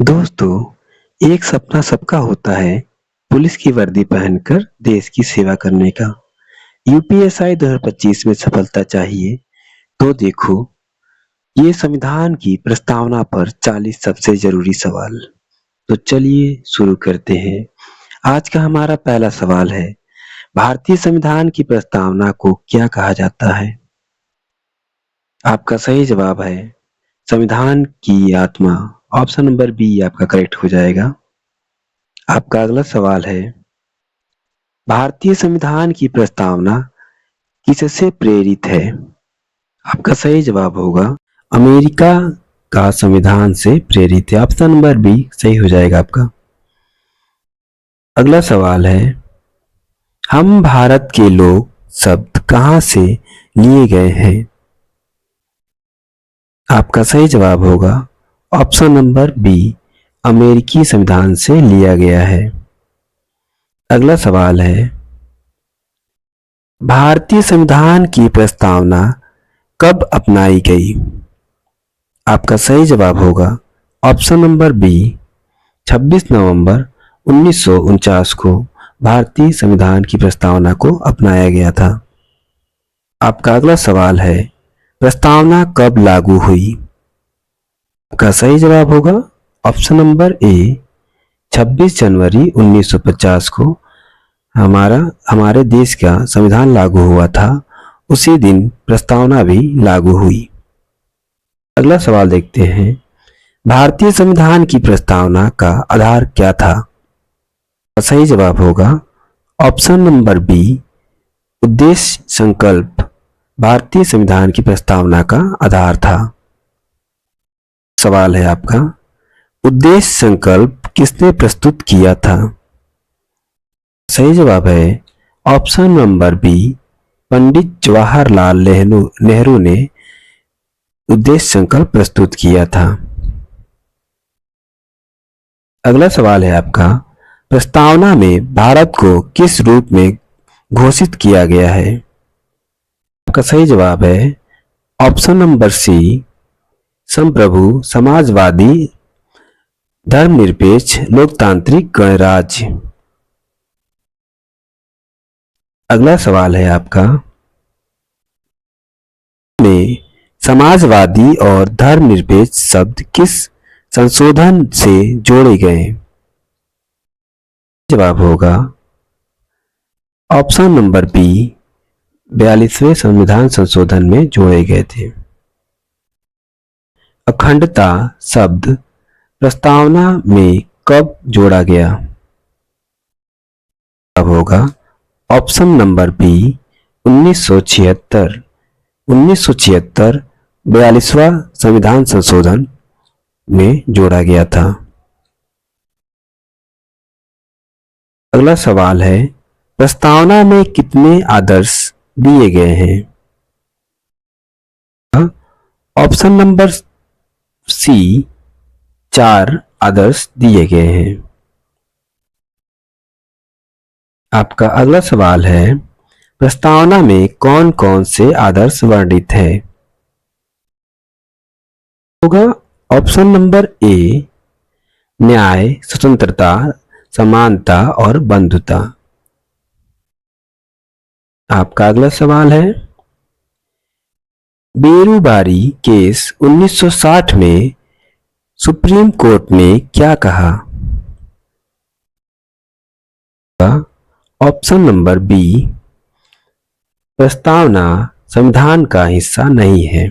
दोस्तों, एक सपना सबका होता है पुलिस की वर्दी पहनकर देश की सेवा करने का। यूपीएसआई 2025 में सफलता चाहिए तो देखो ये संविधान की प्रस्तावना पर 40 सबसे जरूरी सवाल। तो चलिए शुरू करते हैं। आज का हमारा पहला सवाल है, भारतीय संविधान की प्रस्तावना को क्या कहा जाता है? आपका सही जवाब है संविधान की आत्मा। ऑप्शन नंबर बी आपका करेक्ट हो जाएगा। आपका अगला सवाल है, भारतीय संविधान की प्रस्तावना किससे प्रेरित है? आपका सही जवाब होगा अमेरिका का संविधान से प्रेरित है। ऑप्शन नंबर बी सही हो जाएगा आपका। अगला सवाल है, हम भारत के लोग शब्द कहां से लिए गए हैं? आपका सही जवाब होगा ऑप्शन नंबर बी, अमेरिकी संविधान से लिया गया है। अगला सवाल है, भारतीय संविधान की प्रस्तावना कब अपनाई गई? आपका सही जवाब होगा ऑप्शन नंबर बी, 26 नवंबर 1949 को भारतीय संविधान की प्रस्तावना को अपनाया गया था। आपका अगला सवाल है, प्रस्तावना कब लागू हुई? आपका सही जवाब होगा ऑप्शन नंबर ए, 26 जनवरी 1950 को हमारे देश का संविधान लागू हुआ था। उसी दिन प्रस्तावना भी लागू हुई। अगला सवाल देखते हैं, भारतीय संविधान की प्रस्तावना का आधार क्या था? सही जवाब होगा ऑप्शन नंबर बी, उद्देश्य संकल्प भारतीय संविधान की प्रस्तावना का आधार था। सवाल है आपका, उद्देश्य संकल्प किसने प्रस्तुत किया था? सही जवाब है option number B, Pandit Jawaharlal Nehru ने उद्देश्य संकल्प प्रस्तुत किया था। अगला सवाल है आपका, प्रस्तावना में भारत को किस रूप में घोषित किया गया है? आपका सही जवाब है ऑप्शन नंबर सी, संप्रभु समाजवादी धर्मनिरपेक्ष लोकतांत्रिक गणराज्य। अगला सवाल है आपका, में समाजवादी और धर्मनिरपेक्ष शब्द किस संशोधन से जोड़े गए? जवाब होगा ऑप्शन नंबर बी, 42वें संविधान संशोधन में जोड़े गए थे। अखंडता शब्द प्रस्तावना में कब जोड़ा गया? जवाब होगा ऑप्शन नंबर बी, 1976। 1976 42वां संविधान संशोधन में जोड़ा गया था। अगला सवाल है, प्रस्तावना में कितने आदर्श दिए गए हैं? ऑप्शन नंबर सी, 4 आदर्श दिए गए हैं। आपका अगला सवाल है, प्रस्तावना में कौन कौन से आदर्श वर्णित है? होगा ऑप्शन नंबर ए, न्याय, स्वतंत्रता, समानता और बंधुता। आपका अगला सवाल है, बेरुबारी केस 1960 में सुप्रीम कोर्ट ने क्या कहा? ऑप्शन नंबर बी, प्रस्तावना संविधान का हिस्सा नहीं है।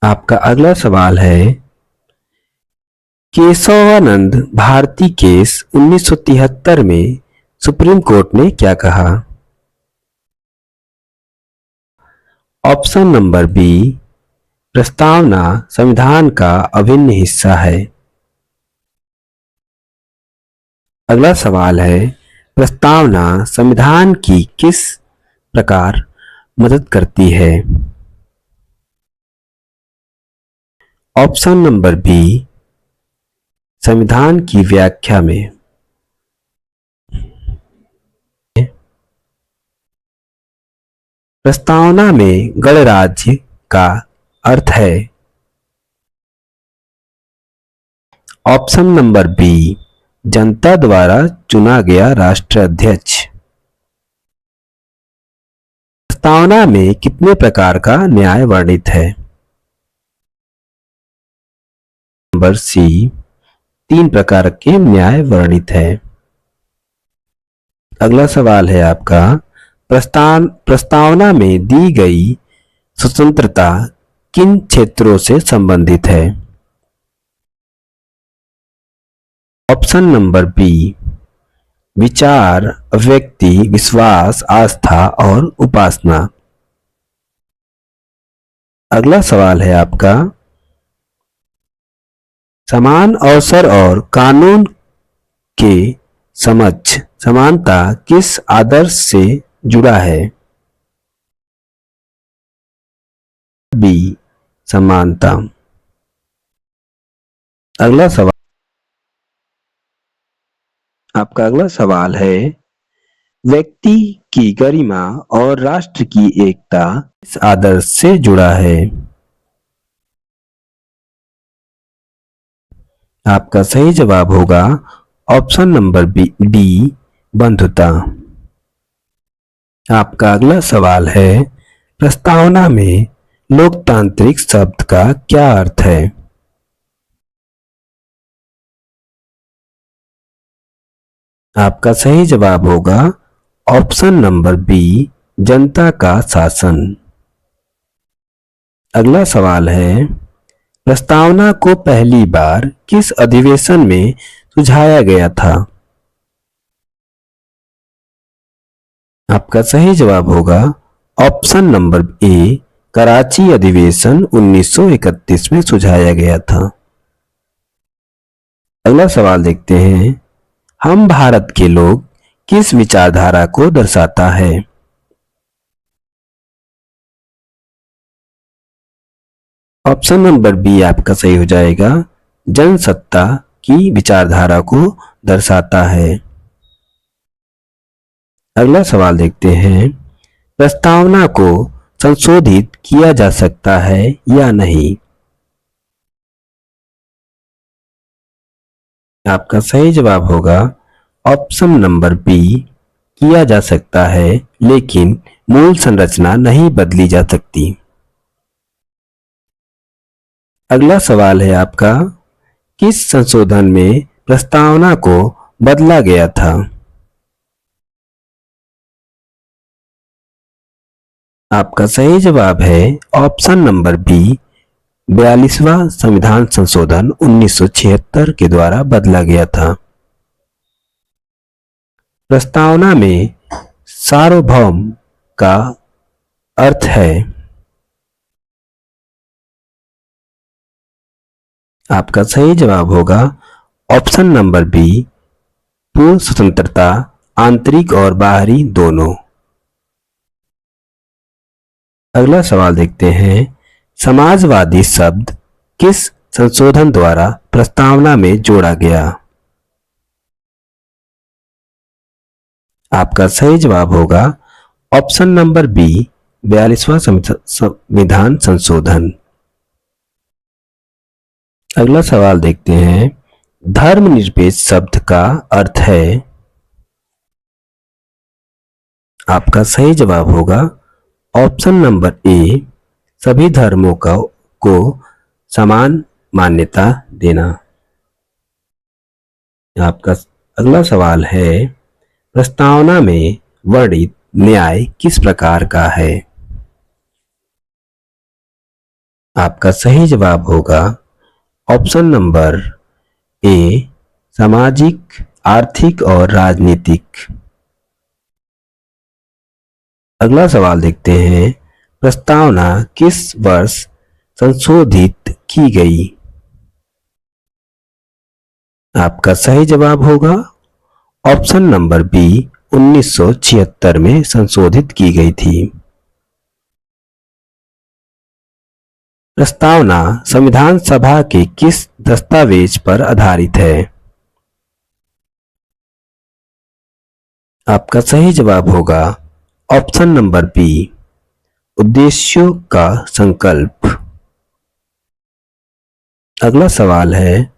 आपका अगला सवाल है, केशवानंद भारती केस 1973 में सुप्रीम कोर्ट ने क्या कहा? ऑप्शन नंबर बी, प्रस्तावना संविधान का अभिन्न हिस्सा है। अगला सवाल है, प्रस्तावना संविधान की किस प्रकार मदद करती है? ऑप्शन नंबर बी, संविधान की व्याख्या में। प्रस्तावना में गणराज्य का अर्थ है। ऑप्शन नंबर बी, जनता द्वारा चुना गया राष्ट्राध्यक्ष। प्रस्तावना में कितने प्रकार का न्याय वर्णित है? नंबर सी, 3 प्रकार के न्याय वर्णित है। अगला सवाल है आपका, प्रस्तावना में दी गई स्वतंत्रता किन क्षेत्रों से संबंधित है? ऑप्शन नंबर बी, विचार, अभिव्यक्ति, विश्वास, आस्था और उपासना। अगला सवाल है आपका, समान अवसर और कानून के समक्ष समानता किस आदर्श से जुड़ा है? बी, समानता। आपका अगला सवाल है, व्यक्ति की गरिमा और राष्ट्र की एकता इस आदर्श से जुड़ा है? आपका सही जवाब होगा ऑप्शन नंबर डी, बंधुता। आपका अगला सवाल है, प्रस्तावना में लोकतांत्रिक शब्द का क्या अर्थ है? आपका सही जवाब होगा ऑप्शन नंबर बी, जनता का शासन। अगला सवाल है, प्रस्तावना को पहली बार किस अधिवेशन में सुझाया गया था? आपका सही जवाब होगा ऑप्शन नंबर ए, कराची अधिवेशन 1931 में सुझाया गया था। अगला सवाल देखते हैं, हम भारत के लोग किस विचारधारा को दर्शाता है? ऑप्शन नंबर बी आपका सही हो जाएगा, जनसत्ता की विचारधारा को दर्शाता है। अगला सवाल देखते हैं, प्रस्तावना को संशोधित किया जा सकता है या नहीं? आपका सही जवाब होगा ऑप्शन नंबर बी, किया जा सकता है लेकिन मूल संरचना नहीं बदली जा सकती। अगला सवाल है आपका, किस संशोधन में प्रस्तावना को बदला गया था? आपका सही जवाब है ऑप्शन नंबर बी, 42वां संविधान संशोधन 1976 के द्वारा बदला गया था। प्रस्तावना में सार्वभौम का अर्थ है? आपका सही जवाब होगा ऑप्शन नंबर बी, पूर्ण स्वतंत्रता, आंतरिक और बाहरी दोनों। अगला सवाल देखते हैं, समाजवादी शब्द किस संशोधन द्वारा प्रस्तावना में जोड़ा गया? आपका सही जवाब होगा ऑप्शन नंबर बी, 42वां संविधान संशोधन। अगला सवाल देखते हैं, धर्मनिरपेक्ष शब्द का अर्थ है? आपका सही जवाब होगा ऑप्शन नंबर ए, सभी धर्मों को समान मान्यता देना। आपका अगला सवाल है, प्रस्तावना में वर्णित न्याय किस प्रकार का है? आपका सही जवाब होगा ऑप्शन नंबर ए, सामाजिक, आर्थिक और राजनीतिक। अगला सवाल देखते हैं, प्रस्तावना किस वर्ष संशोधित की गई? आपका सही जवाब होगा ऑप्शन नंबर बी, 1976 में संशोधित की गई थी। प्रस्तावना संविधान सभा के किस दस्तावेज पर आधारित है? आपका सही जवाब होगा ऑप्शन नंबर बी, उद्देश्यों का संकल्प। अगला सवाल है,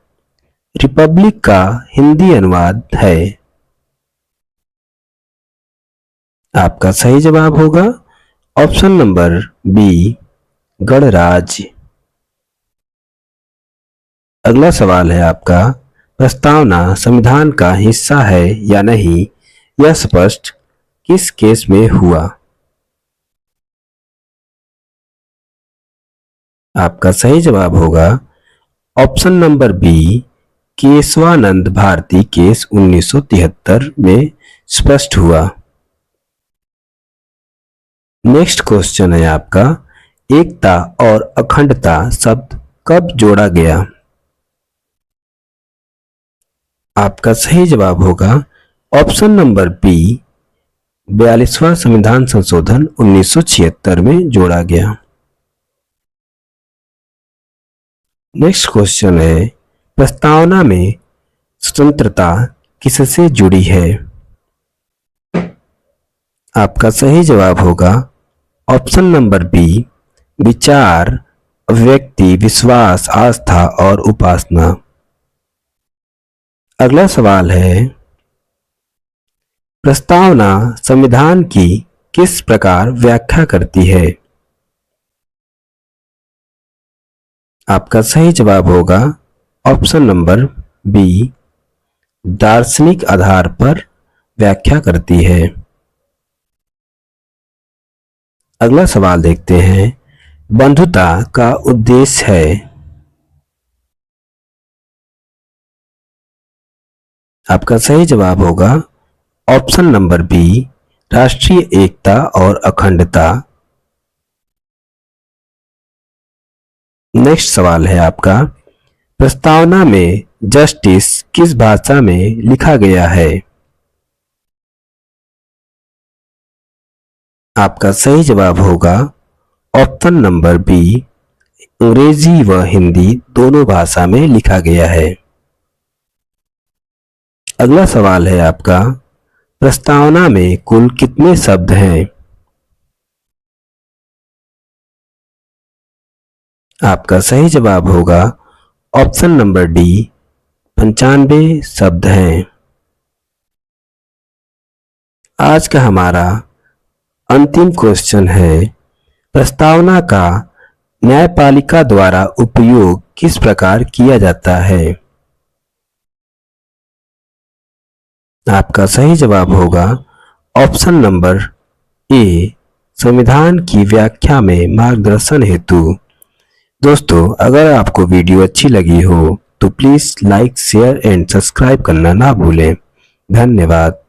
रिपब्लिक का हिंदी अनुवाद है? आपका सही जवाब होगा ऑप्शन नंबर बी, गणराज्य। अगला सवाल है आपका, प्रस्तावना संविधान का हिस्सा है या नहीं, यह स्पष्ट किस केस में हुआ? आपका सही जवाब होगा option number B, Keshavananda Bharati case 1973 में स्पष्ट हुआ। नेक्स्ट क्वेश्चन है आपका, एकता और अखंडता शब्द कब जोड़ा गया? आपका सही जवाब होगा ऑप्शन नंबर बी, 42वां संविधान संशोधन 1976 में जोड़ा गया। नेक्स्ट क्वेश्चन है, प्रस्तावना में स्वतंत्रता किससे जुड़ी है? आपका सही जवाब होगा ऑप्शन नंबर बी, विचार, अभिव्यक्ति, विश्वास, आस्था और उपासना। अगला सवाल है, प्रस्तावना संविधान की किस प्रकार व्याख्या करती है? आपका सही जवाब होगा ऑप्शन नंबर बी, दार्शनिक आधार पर व्याख्या करती है। अगला सवाल देखते हैं, बंधुता का उद्देश्य है? आपका सही जवाब होगा ऑप्शन नंबर बी, राष्ट्रीय एकता और अखंडता। नेक्स्ट सवाल है आपका, प्रस्तावना में जस्टिस किस भाषा में लिखा गया है? आपका सही जवाब होगा ऑप्शन नंबर बी, अंग्रेजी व हिंदी दोनों भाषा में लिखा गया है। अगला सवाल है आपका, प्रस्तावना में कुल कितने शब्द हैं? आपका सही जवाब होगा ऑप्शन नंबर डी, 95 शब्द हैं। आज का हमारा अंतिम क्वेश्चन है, प्रस्तावना का न्यायपालिका द्वारा उपयोग किस प्रकार किया जाता है? आपका सही जवाब होगा ऑप्शन नंबर ए, संविधान की व्याख्या में मार्गदर्शन हेतु। दोस्तों, अगर आपको वीडियो अच्छी लगी हो तो please like, share and subscribe करना ना भूलें। धन्यवाद।